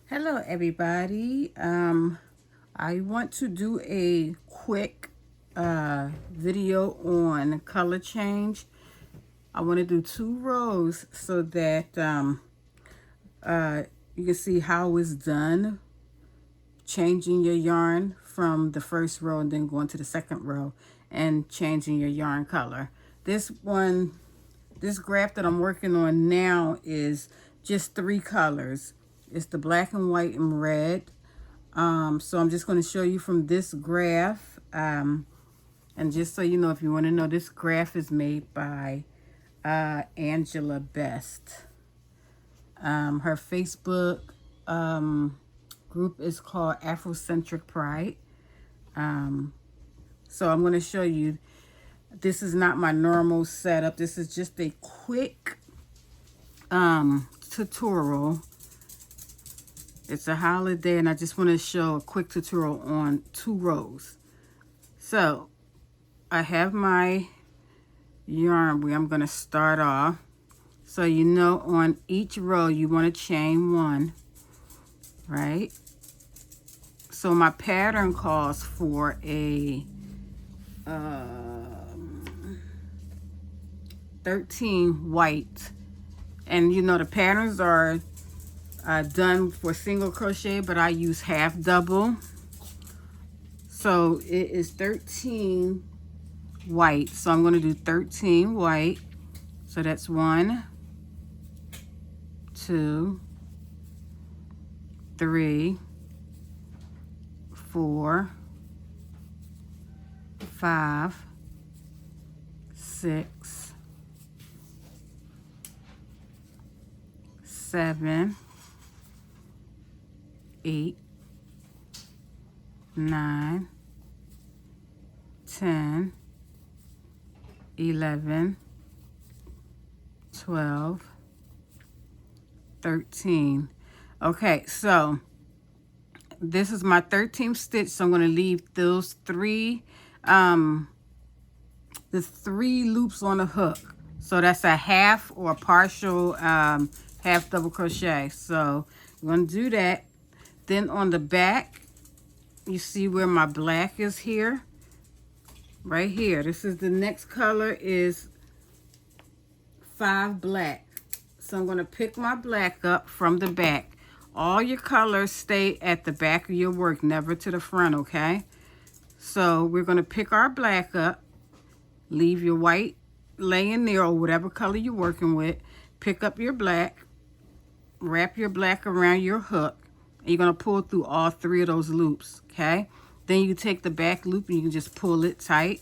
Hello everybody. I want to do a quick video on color change. I want to do 2 rows so that you can see how it's done, changing your yarn from the first row and then going to the second row and changing your yarn color. This graph that I'm working on now is just 3 colors. It's the black and white and red. So I'm just going to show you from this graph. And just so you know, if you want to know, this graph is made by Angela Best. Her Facebook group is called Afrocentric Pride. So I'm going to show you. This is not my normal setup. This is just a quick tutorial. It's a holiday and I just want to show a quick tutorial on 2 rows. So I have my yarn where I'm going to start off. So you know, on each row you want to chain 1, right? So my pattern calls for a 13 white, and you know the patterns are done for single crochet, but I use half double, so it is 13 white. So I'm going to do 13 white. So that's 1, 2, 3, 4, 5, 6, 7, 8, 9, 10, 11, 12, 13. Okay, so this is my 13th stitch, so I'm going to leave those 3 the 3 loops on the hook. So that's a half or a partial half double crochet. So I'm going to do that. Then on the back, you see where my black is here, right here. This is the next color is 5 black. So I'm going to pick my black up from the back. All your colors stay at the back of your work, never to the front, okay? So we're going to pick our black up, leave your white laying there or whatever color you're working with, pick up your black, wrap your black around your hook, and you're going to pull through all 3 of those loops, okay? Then you take the back loop and you can just pull it tight,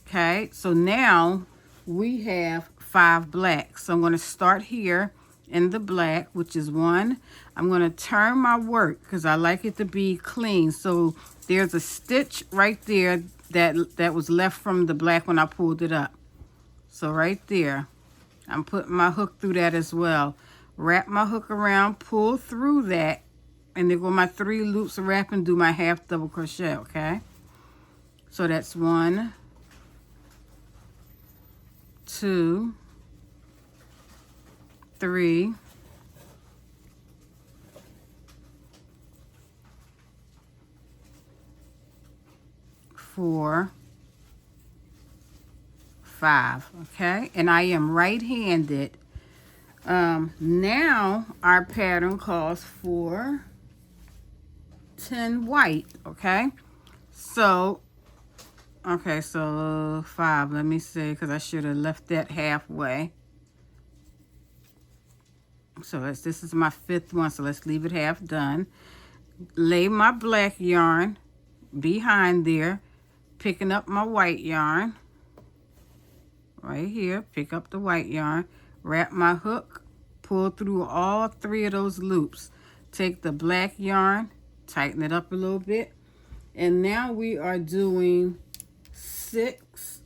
okay? So now we have 5 black. So I'm going to start here in the black, which is 1. I'm going to turn my work because I like it to be clean. So there's a stitch right there that was left from the black when I pulled it up. So right there, I'm putting my hook through that as well. Wrap my hook around, pull through that, and there go my 3 loops of wrap and do my half double crochet, okay? So that's 1, 2, 3, 4, 5, okay? And I am right-handed. Now our pattern calls for 10 white, okay? So, okay, so 5, let me see, because I should have left that halfway. So this is my 5th one, so let's leave it half done. Lay my black yarn behind there, picking up my white yarn. Right here, pick up the white yarn, wrap my hook, pull through all 3 of those loops. Take the black yarn, tighten it up a little bit. And now we are doing 6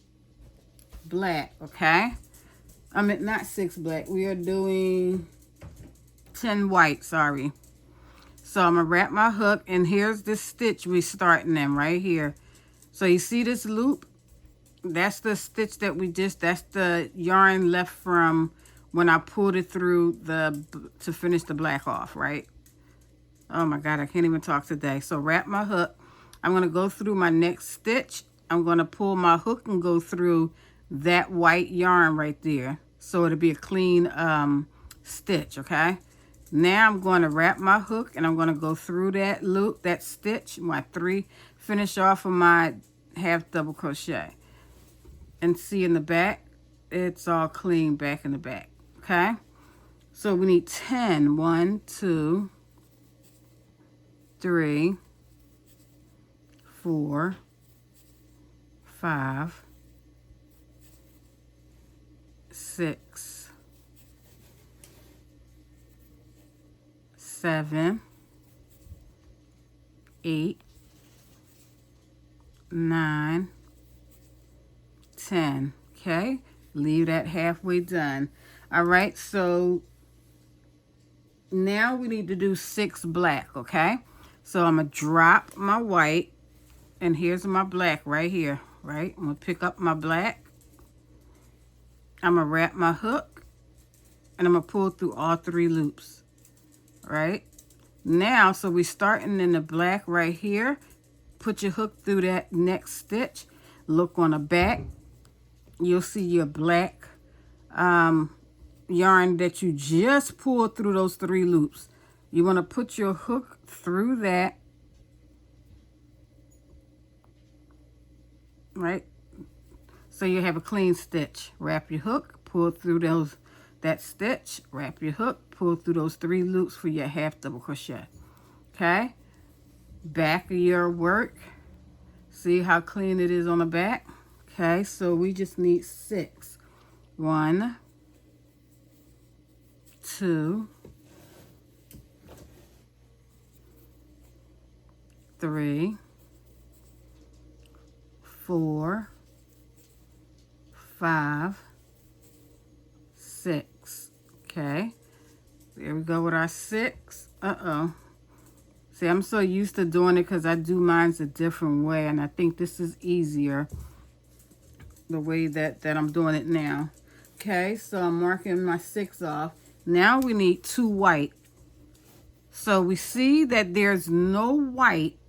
black, okay? I mean, not 6 black. We are doing 10 white, sorry. So I'm going to wrap my hook, and here's this stitch we're starting in right here. So you see this loop? That's the stitch that that's the yarn left from when I pulled it through to finish the black off, right? Oh my God, I can't even talk today. So wrap my hook. I'm going to go through my next stitch. I'm going to pull my hook and go through that white yarn right there. So it'll be a clean stitch, okay? Now I'm going to wrap my hook and I'm going to go through that loop, that stitch, my 3, finish off of my half double crochet. And see in the back, it's all clean back in the back, okay? So we need 10. 1, 2, 3, 4, 5, 6, 7, 8, 9, 10. Okay, leave that halfway done. All right, so now we need to do 6 black, okay? So I'm gonna drop my white, and here's my black right here, right? I'm gonna pick up my black. I'm gonna wrap my hook, and I'm gonna pull through all 3 loops, right? Now, so we're starting in the black right here. Put your hook through that next stitch. Look on the back. You'll see your black yarn that you just pulled through those 3 loops. You want to put your hook through that, right? So you have a clean stitch. Wrap your hook, pull through that stitch, wrap your hook, pull through those 3 loops for your half double crochet. Okay? Back of your work. See how clean it is on the back? Okay, so we just need 6. 1, 2, 3, 4, 5, 6. Okay, there we go with our 6. See, I'm so used to doing it because I do mine's a different way, and I think this is easier the way that I'm doing it now. Okay, so I'm marking my 6 off. Now we need 2 white. So we see that there's no white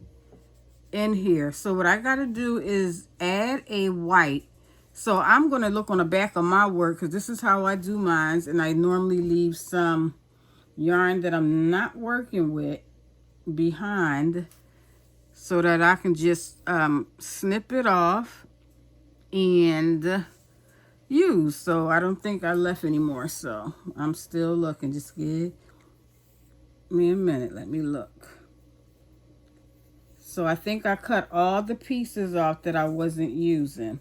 in here. So what I got to do is add a white. So I'm going to look on the back of my work because this is how I do mine, and I normally leave some yarn that I'm not working with behind so that I can just snip it off and use. So I don't think I left anymore, so I'm still looking. Just give me a minute, let me look. So I think I cut all the pieces off that I wasn't using.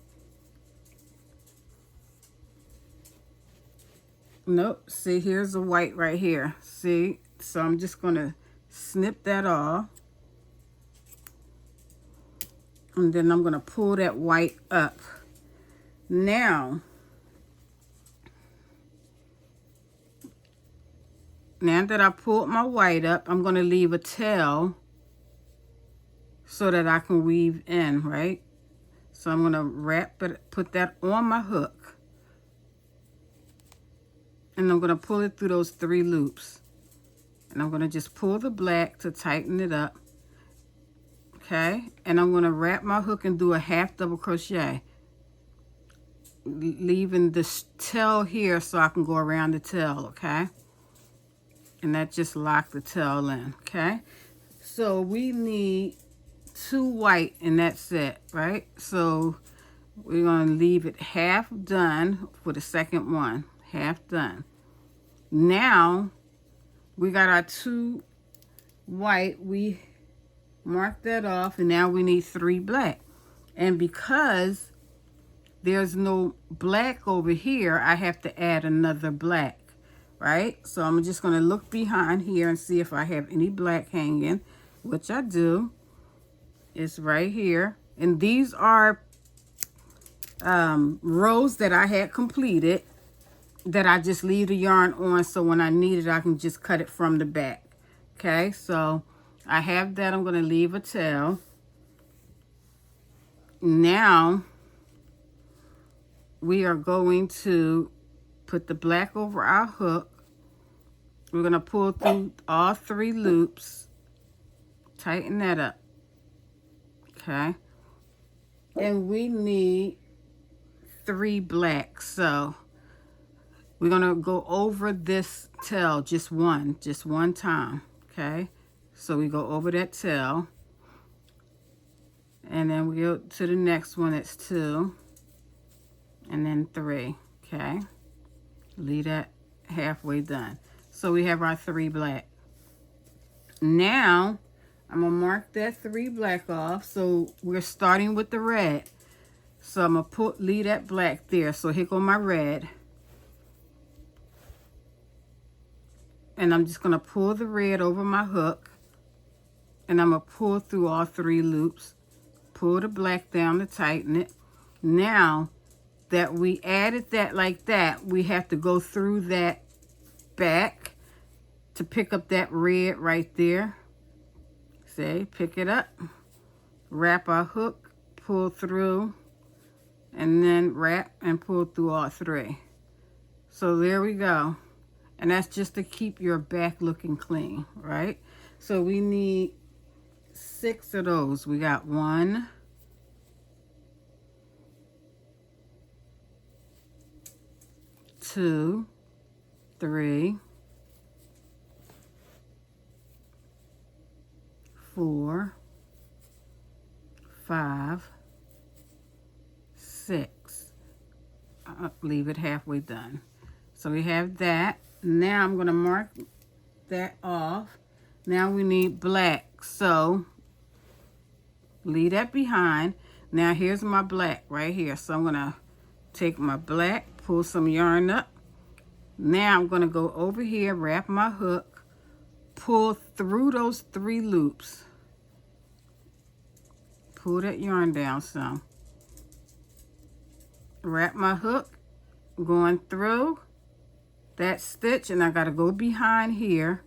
Nope, see, here's the white right here. See, so I'm just gonna snip that off, and then I'm gonna pull that white up. Now that I pulled my white up, I'm gonna leave a tail so that I can weave in, right? So I'm gonna wrap it, put that on my hook, and I'm gonna pull it through those 3 loops. And I'm gonna just pull the black to tighten it up. Okay, and I'm gonna wrap my hook and do a half double crochet, leaving this tail here so I can go around the tail, okay? And that just locked the tail in, okay? So we need 2 white in that set, right? So we're gonna leave it half done for the second one, half done. Now we got our 2 white, we marked that off, and now we need 3 black. And because there's no black over here, I have to add another black, right? So I'm just gonna look behind here and see if I have any black hanging, which I do. It's right here. And these are rows that I had completed that I just leave the yarn on, so when I need it, I can just cut it from the back. Okay, so I have that. I'm going to leave a tail. Now we are going to put the black over our hook. We're going to pull through all 3 loops, Tighten that up. Okay. And we need 3 blacks. So we're going to go over this tail just one time. Okay. So we go over that tail. And then we go to the next one. That's 2. And then 3. Okay. Leave that halfway done. So we have our 3 black. Now I'm gonna mark that 3 black off. So we're starting with the red. So I'm gonna leave that black there. So here go my red. And I'm just gonna pull the red over my hook. And I'm gonna pull through all 3 loops. Pull the black down to tighten it. Now that we added that like that, we have to go through that back to pick up that red right there. See, pick it up, wrap our hook, pull through, and then wrap and pull through all 3. So there we go. And that's just to keep your back looking clean, right? So we need 6 of those. We got 1, 2, 3, 4, 5, 6. I'll leave it halfway done. So we have that. Now I'm going to mark that off. Now we need black. So leave that behind. Now here's my black right here. So I'm going to take my black, pull some yarn up. Now I'm going to go over here, wrap my hook, pull through those 3 loops. Pull that yarn down some. Wrap my hook, going through that stitch, and I got to go behind here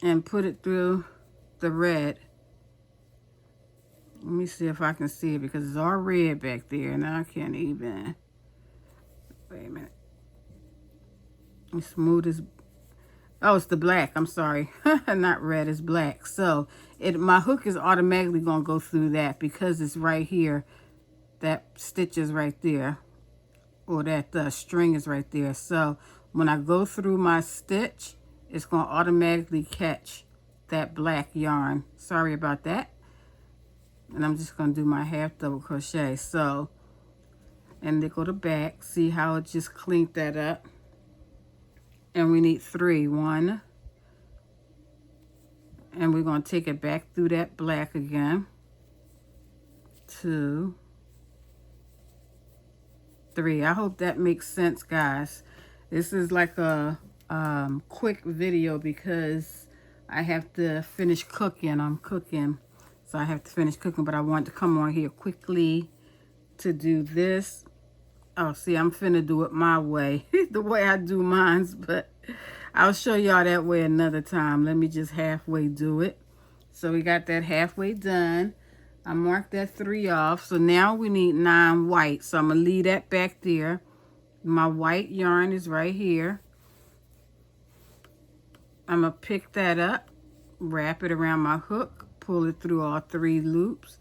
and put it through the red. Let me see if I can see it because it's all red back there and I can't even. Wait a minute. It's smooth as. Oh, it's the black. I'm sorry. Not red, it's black. So my hook is automatically going to go through that because it's right here. That stitch is right there. Or that string is right there. So when I go through my stitch, it's going to automatically catch that black yarn. Sorry about that. And I'm just going to do my half double crochet. So, and then go to back. See how it just cleaned that up. And we need 3. 1. And we're going to take it back through that black again. 2. 3. I hope that makes sense, guys. This is like a quick video because I have to finish cooking. I'm cooking. So I have to finish cooking, but I want to come on here quickly to do this. Oh, see, I'm finna do it my way, the way I do mine, but I'll show y'all that way another time. Let me just halfway do it. So we got that halfway done. I marked that 3 off. So now we need 9 white. So I'm gonna leave that back there. My white yarn is right here. I'm gonna pick that up, wrap it around my hook, pull it through all 3 loops,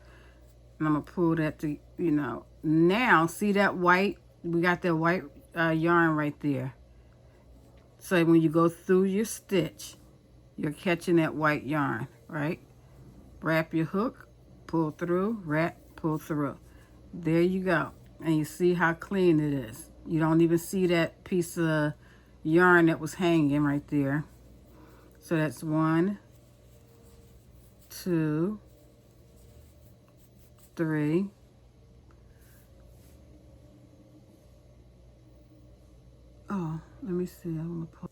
and I'm gonna pull that to, you know, now see that white, we got that white yarn right there. So when you go through your stitch, you're catching that white yarn, right? Wrap your hook, pull through, wrap, pull through. There you go. And you see how clean it is. You don't even see that piece of yarn that was hanging right there. So that's 1, 2, 3, 4. Let me see. I'm gonna put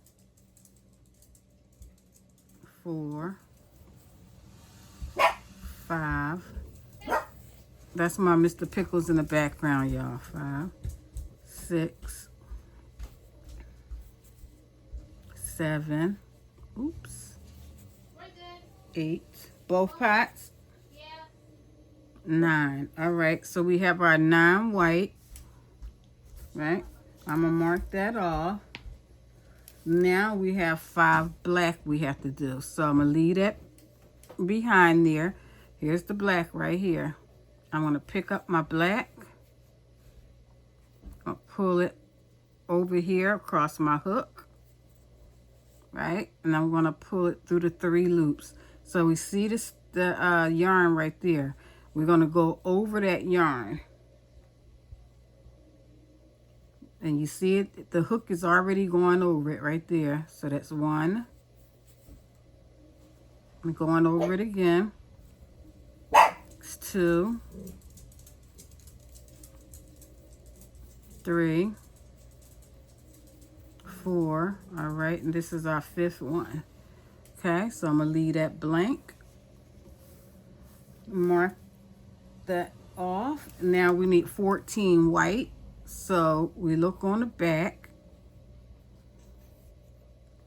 4, 5. That's my Mr. Pickles in the background, y'all. 5, 6, 7. Oops. 8. Both pots? Yeah. 9. All right. So we have our 9 white. Right? I'm going to mark that off. Now we have 5 black we have to do. So I'm going to leave that behind there. Here's the black right here. I'm going to pick up my black. I'll pull it over here across my hook, right? And I'm going to pull it through the 3 loops. So we see this, the yarn right there. We're going to go over that yarn. And you see it, the hook is already going over it right there. So that's 1. I'm going over it again. It's 2, 3, 4. All right, and this is our 5th one. Okay, so I'm gonna leave that blank. Mark that off. Now we need 14 white. So we look on the back,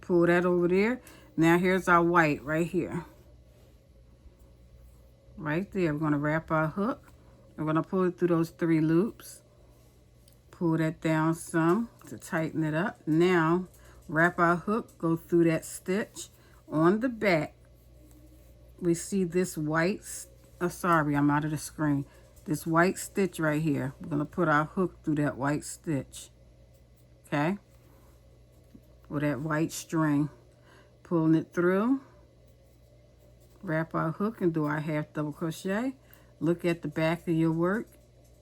pull that over there. Now here's our white right here. Right there, we're gonna wrap our hook. We're gonna pull it through those 3 loops. Pull that down some to tighten it up. Now wrap our hook, go through that stitch. On the back, we see this white, oh sorry, I'm out of the screen. This white stitch right here. We're gonna put our hook through that white stitch, okay? With that white string. Pulling it through. Wrap our hook and do our half double crochet. Look at the back of your work,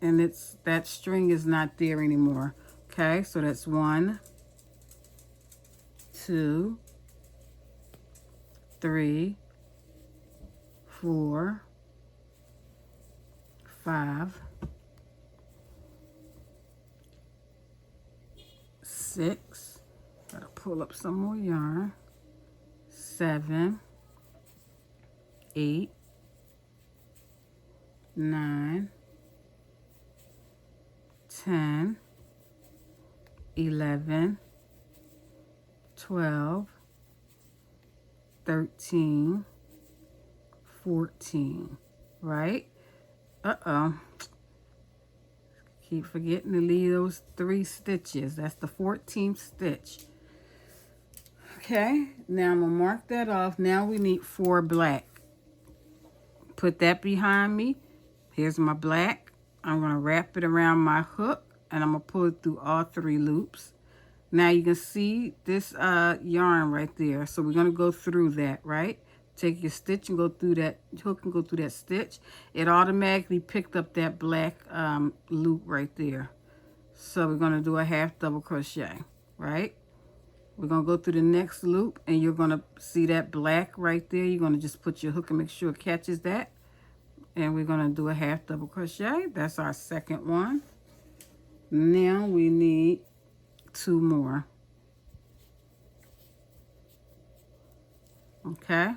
and it's that string is not there anymore. Okay, so that's 1, 2, 3, 4, 5, 6. Gotta pull up some more yarn. 7, 8, 9, 10, 11, 12, 13, 14, right? Keep forgetting to leave those 3 stitches. That's the 14th stitch. Okay, now I'm gonna mark that off. Now we need 4 black. Put that behind me. Here's my black. I'm gonna wrap it around my hook and I'm gonna pull it through all 3 loops. Now you can see this yarn right there. So we're gonna go through that, right? Take your stitch and go through that hook and go through that stitch. It automatically picked up that black loop right there. So we're gonna do a half double crochet, right? We're gonna go through the next loop and you're gonna see that black right there. You're gonna just put your hook and make sure it catches that. And we're gonna do a half double crochet. That's our 2nd one. Now we need 2 more. Okay.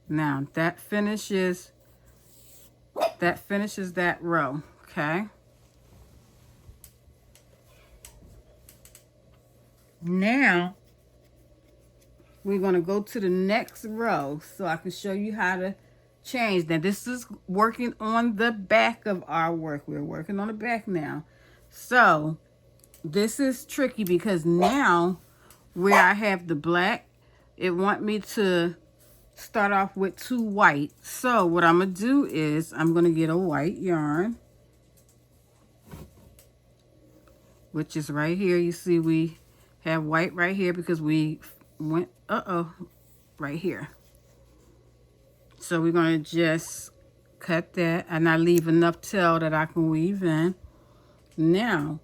Now that finishes that row. Okay. Now we're going to go to the next row so I can show you how to change. Now this is working on the back of our work. We're working on the back now. So this is tricky because now where I have the black, it want me to start off with 2 white. So what I'm going to do is I'm going to get a white yarn, which is right here. You see we have white right here because we went, right here. So we're going to just cut that and I leave enough tail that I can weave in. Now,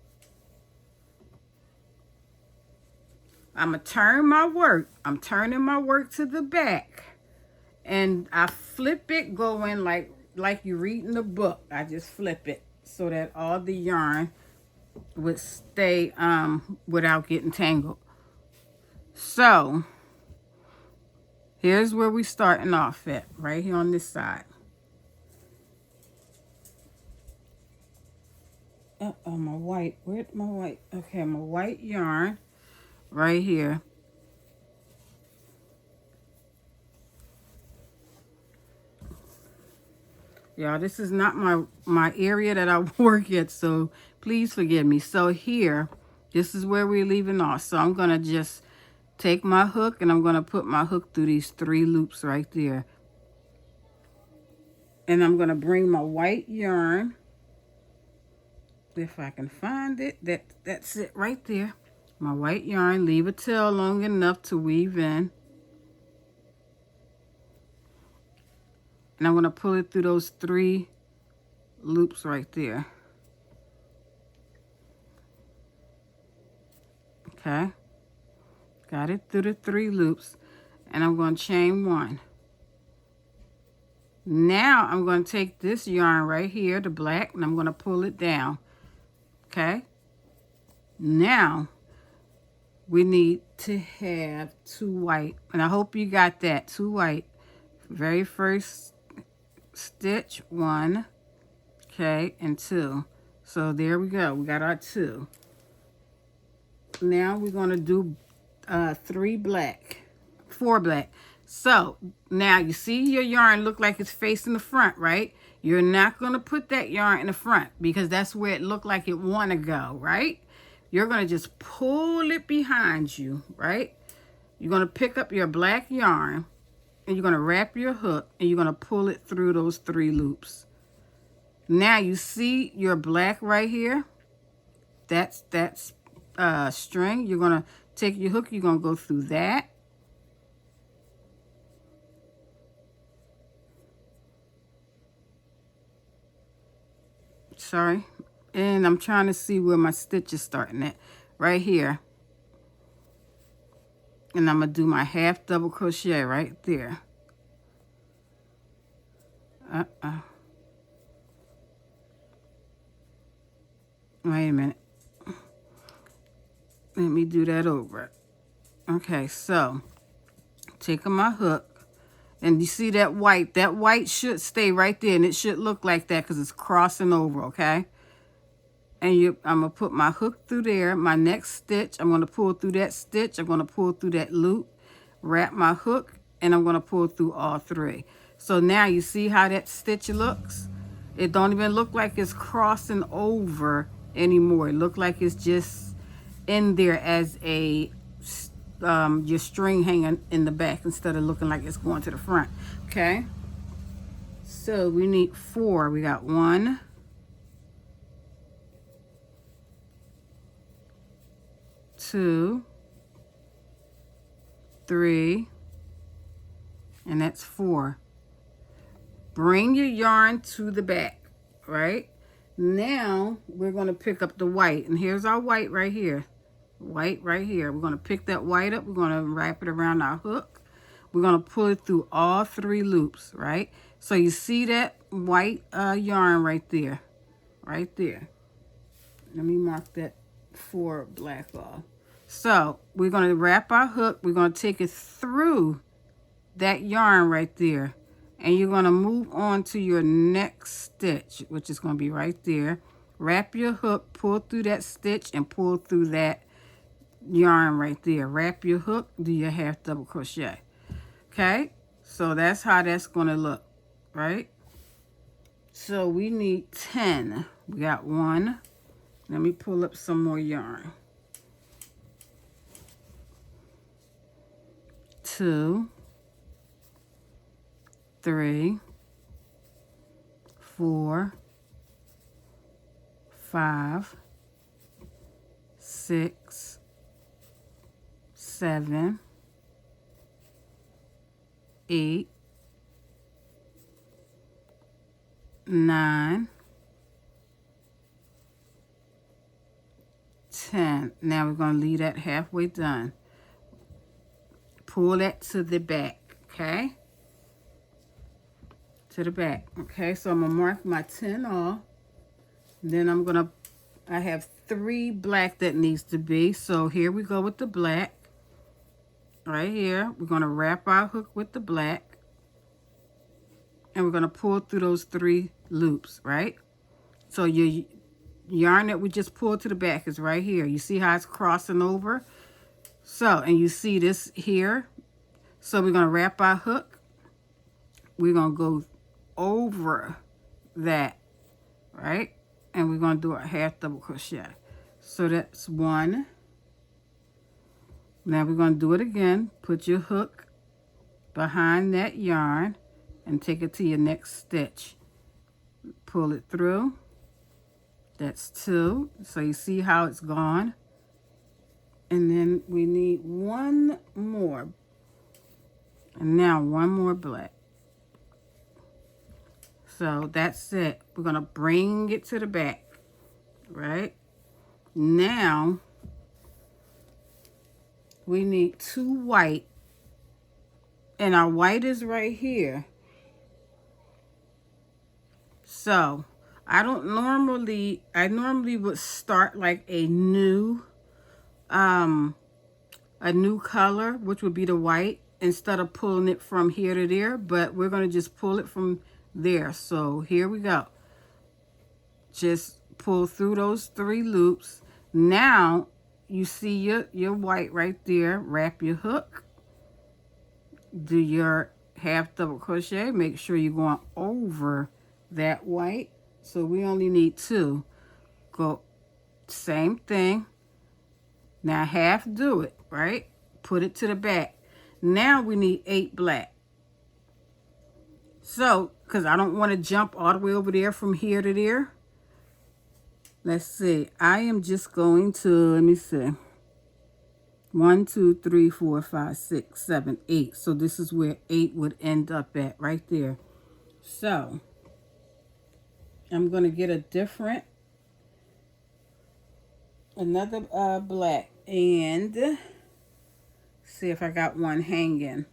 I'm going to turn my work. I'm turning my work to the back. And I flip it going like you're reading the book. I just flip it so that all the yarn would stay without getting tangled. So here's where we starting off at, right here on this side. My white, where's my white? Okay, my white yarn right here. Y'all, this is not my area that I work at, so please forgive me. So here, this is where we're leaving off. So I'm going to just take my hook and I'm going to put my hook through these 3 loops right there. And I'm going to bring my white yarn, if I can find it. That's it right there. My white yarn, leave a tail long enough to weave in. And I'm going to pull it through those 3 loops right there. Okay. Got it through the 3 loops. And I'm going to chain 1. Now I'm going to take this yarn right here, the black, and I'm going to pull it down. Okay. Now we need to have 2 white. And I hope you got that. 2 white. Very first stitch, 1. Okay. And 2. So there we go. We got our 2. Now we're going to do 3 black. 4 black. So now you see your yarn look like it's facing the front, right? You're not going to put that yarn in the front because that's where it looked like it want to go, right? You're going to just pull it behind you, right? You're going to pick up your black yarn and you're going to wrap your hook and you're going to pull it through those 3 loops. Now you see your black right here. That's string. You're going to take your hook. You're going to go through that. Sorry. And I'm trying to see where my stitch is starting at. Right here. And I'm going to do my half double crochet right there. Wait a minute. Let me do that over. Okay, so taking my hook. And you see that white? That white should stay right there. And it should look like that because it's crossing over, okay? And I'm going to put my hook through there. My next stitch, I'm going to pull through that stitch. I'm going to pull through that loop. Wrap my hook. And I'm going to pull through all 3. So now you see how that stitch looks? It don't even look like it's crossing over anymore. It look like it's just in there as a your string hanging in the back instead of looking like it's going to the front. Okay, so we need 4. We got 1, 2, 3, and that's 4. Bring your yarn to the back, right? Now we're going to pick up the white, and here's our white right here. White right here. We're going to pick that white up. We're going to wrap it around our hook. We're going to pull it through all 3 loops, right? So you see that white yarn right there. Right there. Let me mark that 4 black off. So we're going to wrap our hook. We're going to take it through that yarn right there. And you're going to move on to your next stitch, which is going to be right there. Wrap your hook, pull through that stitch, and pull through that yarn right there. Wrap your hook, do your half double crochet. Okay, so that's how that's going to look, right? So we need 10. We got 1. Let me pull up some more yarn. 2, 3, 4, 5, 6, 7, 8, 9, 10. Now we're going to leave that halfway done. Pull that to the back, okay? To the back, okay? So I'm going to mark my 10 off. Then I'm going to, I have 3 black that needs to be. So here we go with the black. Right here. We're going to wrap our hook with the black. And we're going to pull through those 3 loops, right? So your yarn that we just pulled to the back is right here. You see how it's crossing over? So, and you see this here. So we're going to wrap our hook. We're going to go over that, right? And we're going to do a half double crochet. So that's 1. Now we're going to do it again. Put your hook behind that yarn. and take it to your next stitch. Pull it through. That's 2. So you see how it's gone. And then we need one more. And now one more black. So that's it. We're going to bring it to the back. Right? Now we need 2 white. And our white is right here. So I normally would start like a new color, which would be the white, instead of pulling it from here to there, but we're going to just pull it from there. So here we go. Just pull through those 3 loops. Now you see your white right there. Wrap your hook. Do your half double crochet. Make sure you're going over that white. So we only need 2. Go same thing. Now half do it, right? Put it to the back. Now we need 8 black. So, because I don't want to jump all the way over there from here to there. Let's see. I am just going to, let me see. 1, 2, 3, 4, 5, 6, 7, 8. So this is where 8 would end up at, right there. So I'm going to get another black, and see if I got one hanging.